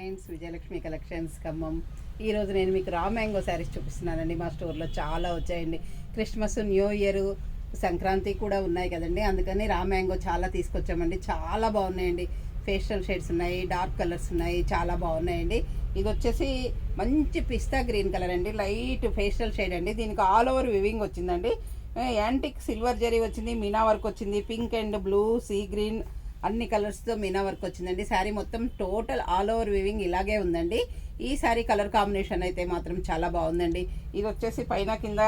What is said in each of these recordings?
Friends, Vijayalakshmi collections Khammam. ఈరోజు నేను మీకు రా మ్యాంగో శారీస్ చూపిస్తున్నానండి. మా స్టోర్లో చాలా వచ్చాయండి. క్రిస్మస్, న్యూ ఇయర్, సంక్రాంతి కూడా ఉన్నాయి కదండి, అందుకని రా మ్యాంగో చాలా తీసుకొచ్చామండి. చాలా బాగున్నాయండి. ఫేషియల్ షేడ్స్ ఉన్నాయి, డార్క్ కలర్స్ ఉన్నాయి, చాలా బాగున్నాయండి. ఇది వచ్చేసి మంచి పిస్తా గ్రీన్ కలర్ అండి, లైట్ ఫేషియల్ షేడ్ అండి. దీనికి ఆల్ ఓవర్ వివింగ్ వచ్చిందండి. యాంటిక్ సిల్వర్ జరీ వచ్చింది, మీనా వర్క్ వచ్చింది, pink and blue, sea green అన్ని కలర్స్తో మీనా వర్క్ వచ్చిందండి. శారీ మొత్తం టోటల్ ఆల్ ఓవర్ వివింగ్ ఇలాగే ఉందండి. ఈ శారీ కలర్ కాంబినేషన్ అయితే మాత్రం చాలా బాగుందండి. ఇది వచ్చేసి పైన కింద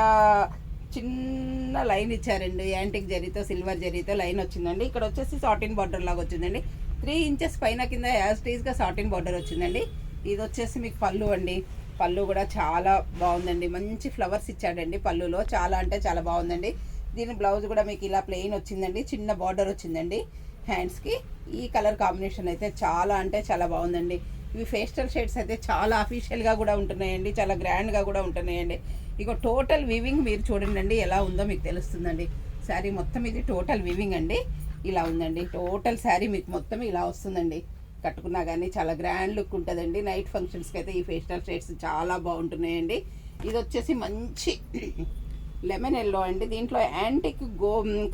చిన్న లైన్ ఇచ్చారండి, యాంటిక్ జరీతో సిల్వర్ జరీతో లైన్ వచ్చిందండి. ఇక్కడ వచ్చేసి సాటిన్ బార్డర్ లాగా వచ్చిందండి. 3 ఇంచెస్ పైన కింద యాజ్ టీజ్గా సాటిన్ బార్డర్ వచ్చిందండి. ఇది వచ్చేసి మీకు పళ్ళు అండి. పళ్ళు కూడా చాలా బాగుందండి. మంచి ఫ్లవర్స్ ఇచ్చాడండి పళ్ళులో, చాలా అంటే చాలా బాగుందండి. దీని బ్లౌజ్ కూడా మీకు ఇలా ప్లెయిన్ వచ్చిందండి, చిన్న బార్డర్ వచ్చిందండి హ్యాండ్స్కి. ఈ కలర్ కాంబినేషన్ అయితే చాలా అంటే చాలా బాగుందండి. ఇవి ఫేస్టల్ షేడ్స్ అయితే చాలా అఫీషియల్గా కూడా ఉంటున్నాయండి, చాలా గ్రాండ్గా కూడా ఉంటున్నాయండి. ఇక టోటల్ వివింగ్ మీరు చూడండి ఎలా ఉందో మీకు తెలుస్తుందండి. శారీ మొత్తం ఇది టోటల్ వివింగ్ అండి, ఇలా ఉందండి. టోటల్ శారీ మీకు మొత్తం ఇలా వస్తుందండి. కట్టుకున్నా కానీ చాలా గ్రాండ్ లుక్ ఉంటుందండి. నైట్ ఫంక్షన్స్కి అయితే ఈ ఫేస్టల్ షేడ్స్ చాలా బాగుంటున్నాయండి. ఇది వచ్చేసి మంచి లెమన్ ఎల్లో అండి. దీంట్లో యాంటిక్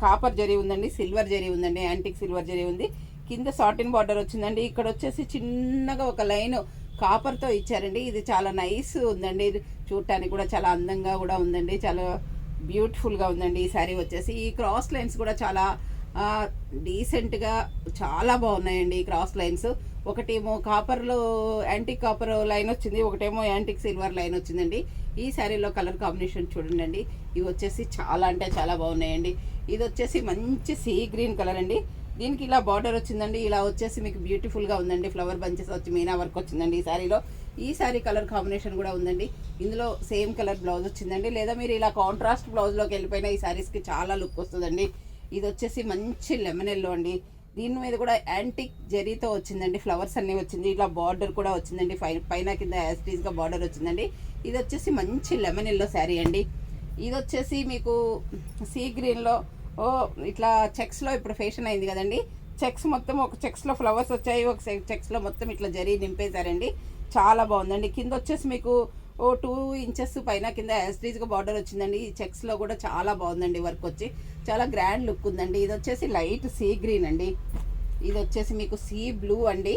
కాపర్ జరీ ఉందండి, సిల్వర్ జరీ ఉందండి. యాంటిక్ సిల్వర్ జరీ ఉంది, కింద సాటిన్ బార్డర్ వచ్చిందండి. ఇక్కడ వచ్చేసి చిన్నగా ఒక లైన్ కాపర్తో ఇచ్చారండి. ఇది చాలా నైస్ ఉందండి, చూడటానికి కూడా చాలా అందంగా కూడా ఉందండి, చాలా బ్యూటిఫుల్గా ఉందండి. ఈ శారీ వచ్చేసి ఈ క్రాస్ లైన్స్ కూడా చాలా డీసెంట్గా చాలా బాగున్నాయండి. ఈ క్రాస్ లైన్స్ ఒకటేమో కాపర్లో యాంటిక్ కాపర్ లైన్ వచ్చింది, ఒకటేమో యాంటిక్ సిల్వర్ లైన్ వచ్చిందండి. ఈ శారీలో కలర్ కాంబినేషన్ చూడండి. ఇవి వచ్చేసి చాలా అంటే చాలా బాగున్నాయండి. ఇది వచ్చేసి మంచి సీ గ్రీన్ కలర్ అండి. దీనికి ఇలా బార్డర్ వచ్చిందండి. ఇలా వచ్చేసి మీకు బ్యూటిఫుల్గా ఉందండి. ఫ్లవర్ బంచెస్ వచ్చి మీనా వర్క్ వచ్చిందండి ఈ శారీలో. ఈ శారీ కలర్ కాంబినేషన్ కూడా ఉందండి. ఇందులో సేమ్ కలర్ బ్లౌజ్ వచ్చిందండి, లేదా మీరు ఇలా కాంట్రాస్ట్ బ్లౌజ్లోకి వెళ్ళిపోయినా ఈ శారీస్కి చాలా లుక్ వస్తుందండి. ఇది వచ్చేసి మంచి లెమన్ ఎల్లో అండి. దీని మీద కూడా యాంటిక్ జరీతో వచ్చిందండి, ఫ్లవర్స్ అన్నీ వచ్చింది. ఇట్లా బార్డర్ కూడా వచ్చిందండి, పైన కింద యాస్టీస్గా బార్డర్ వచ్చిందండి. ఇది వచ్చేసి మంచి లెమన్ ఎల్లో శారీ అండి. ఇది వచ్చేసి మీకు సీ గ్రీన్లో ఇట్లా చెక్స్లో ఇప్పుడు ఫ్యాషన్ అయింది కదండి. చెక్స్ మొత్తం ఒక చెక్స్లో ఫ్లవర్స్ వచ్చాయి, ఒక చెక్స్లో మొత్తం ఇట్లా జరీ నింపేశారండి. చాలా బాగుందండి. కింద వచ్చేసి మీకు 2 ఇంచెస్ పైన కింద యాస్టీస్గా బార్డర్ వచ్చిందండి. ఈ చెక్స్లో కూడా చాలా బాగుందండి వర్క్ వచ్చి, చాలా గ్రాండ్ లుక్ ఉందండి. ఇది వచ్చేసి లైట్ సీ గ్రీన్ అండి. ఇది వచ్చేసి మీకు సీ బ్లూ అండి.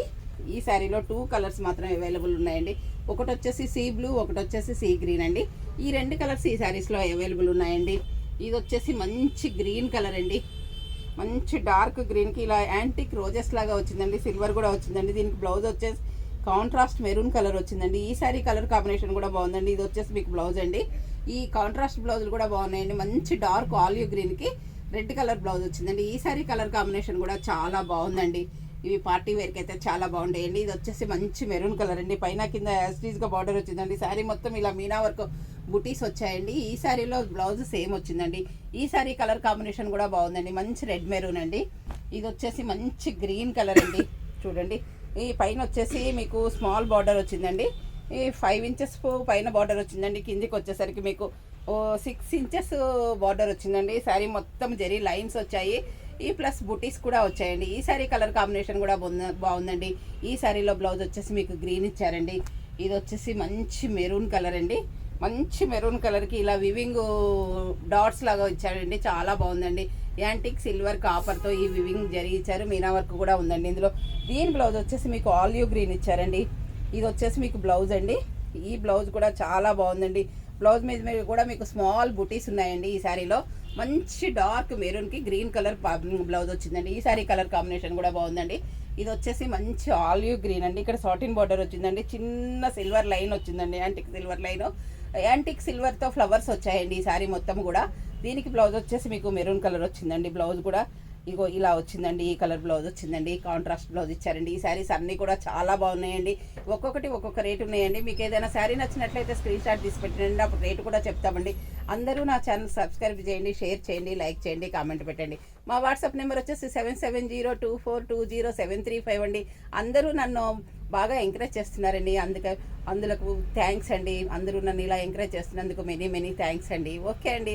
ఈ శారీలో 2 కలర్స్ మాత్రం అవైలబుల్ ఉన్నాయండి. ఒకటి వచ్చేసి సీ బ్లూ, ఒకటి వచ్చేసి సీ గ్రీన్ అండి. ఈ 2 కలర్స్ ఈ శారీస్లో అవైలబుల్ ఉన్నాయండి. ఇది వచ్చేసి మంచి గ్రీన్ కలర్ అండి. మంచి డార్క్ గ్రీన్కి ఇలా యాంటిక్ రోజెస్ లాగా వచ్చిందండి, సిల్వర్ కూడా వచ్చిందండి. దీనికి బ్లౌజ్ వచ్చేసి కాంట్రాస్ట్ మెరూన్ కలర్ వచ్చిందండి. ఈ శారీ కలర్ కాంబినేషన్ కూడా బాగుందండి. ఇది వచ్చేసి మీకు బ్లౌజ్ అండి. ఈ కాంట్రాస్ట్ బ్లౌజులు కూడా బాగున్నాయండి. మంచి డార్క్ ఆలివ్ గ్రీన్కి రెడ్ కలర్ బ్లౌజ్ వచ్చిందండి. ఈ శారీ కలర్ కాంబినేషన్ కూడా చాలా బాగుందండి. ఇవి పార్టీ వేర్కి అయితే చాలా బాగుంటాయండి. ఇది వచ్చేసి మంచి మెరూన్ కలర్ అండి. పైన కింద యాస్టీస్గా బార్డర్ వచ్చిందండి. శారీ మొత్తం ఇలా మీనా వర్క్ బుటీస్ వచ్చాయండి. ఈ శారీలో బ్లౌజ్ సేమ్ వచ్చిందండి. ఈ శారీ కలర్ కాంబినేషన్ కూడా బాగుందండి. మంచి రెడ్ మెరూన్ అండి. ఇది వచ్చేసి మంచి గ్రీన్ కలర్ అండి. చూడండి, ఈ పైన వచ్చేసి మీకు స్మాల్ బార్డర్ వచ్చిందండి. ఈ 5 ఇంచెస్ పైన బార్డర్ వచ్చిందండి. కిందికి వచ్చేసరికి మీకు 6 ఇంచెస్ బార్డర్ వచ్చిందండి. శారీ మొత్తం జరీ లైన్స్ వచ్చాయి, ఈ ప్లస్ బుటీస్ కూడా వచ్చాయండి. ఈ శారీ కలర్ కాంబినేషన్ కూడా బాగుందండి. ఈ శారీలో బ్లౌజ్ వచ్చేసి మీకు గ్రీన్ ఇచ్చారండి. ఇది వచ్చేసి మంచి మెరూన్ కలర్ అండి. మంచి మెరూన్ కలర్కి ఇలా వివింగ్ డాట్స్ లాగా ఇచ్చారండి, చాలా బాగుందండి. యాంటిక్ సిల్వర్ కాపర్తో ఈ వివింగ్ జరీ ఇచ్చారు, మీనా వర్క్ కూడా ఉందండి ఇందులో. దీని బ్లౌజ్ వచ్చేసి మీకు ఆలివ్ గ్రీన్ ఇచ్చారండి. ఇది వచ్చేసి మీకు బ్లౌజ్ అండి. ఈ బ్లౌజ్ కూడా చాలా బాగుందండి. బ్లౌజ్ మీద కూడా మీకు స్మాల్ బుటీస్ ఉన్నాయండి. ఈ శారీలో మంచి డార్క్ మెరూన్కి గ్రీన్ కలర్ బ్లౌజ్ వచ్చిందండి. ఈ శారీ కలర్ కాంబినేషన్ కూడా బాగుందండి. ఇది వచ్చేసి మంచి ఆలివ్ గ్రీన్ అండి. ఇక్కడ సాటిన్ బార్డర్ వచ్చిందండి, చిన్న సిల్వర్ లైన్ వచ్చిందండి, యాంటిక్ సిల్వర్ లైన్. యాంటిక్ సిల్వర్తో ఫ్లవర్స్ వచ్చాయండి ఈ శారీ మొత్తం కూడా. దీనికి బ్లౌజ్ వచ్చేసి మీకు మెరూన్ కలర్ వచ్చిందండి. బ్లౌజ్ కూడా ఇగో ఇలా వచ్చిందండి. ఈ కలర్ బ్లౌజ్ వచ్చిందండి, కాంట్రాస్ట్ బ్లౌజ్ ఇచ్చారండి. ఈ శారీస్ అన్నీ కూడా చాలా బాగున్నాయండి. ఒక్కొక్కటి ఒక్కొక్క రేటు ఉన్నాయండి. మీకు ఏదైనా శారీ నచ్చినట్లయితే స్క్రీన్ షాట్ తీసి పెట్టండి, అప్పుడు రేటు కూడా చెప్తామండి. అందరూ నా ఛానల్ సబ్స్క్రైబ్ చేయండి, షేర్ చేయండి, లైక్ చేయండి, కామెంట్ పెట్టండి. మా వాట్సాప్ నెంబర్ వచ్చేసి 7702420735 అండి. అందరూ నన్ను బాగా ఎంకరేజ్ చేస్తున్నారండి, అందుకు థ్యాంక్స్ అండి. అందరూ నన్ను ఇలా ఎంకరేజ్ చేస్తున్నందుకు మెనీ థ్యాంక్స్ అండి. ఓకే అండి.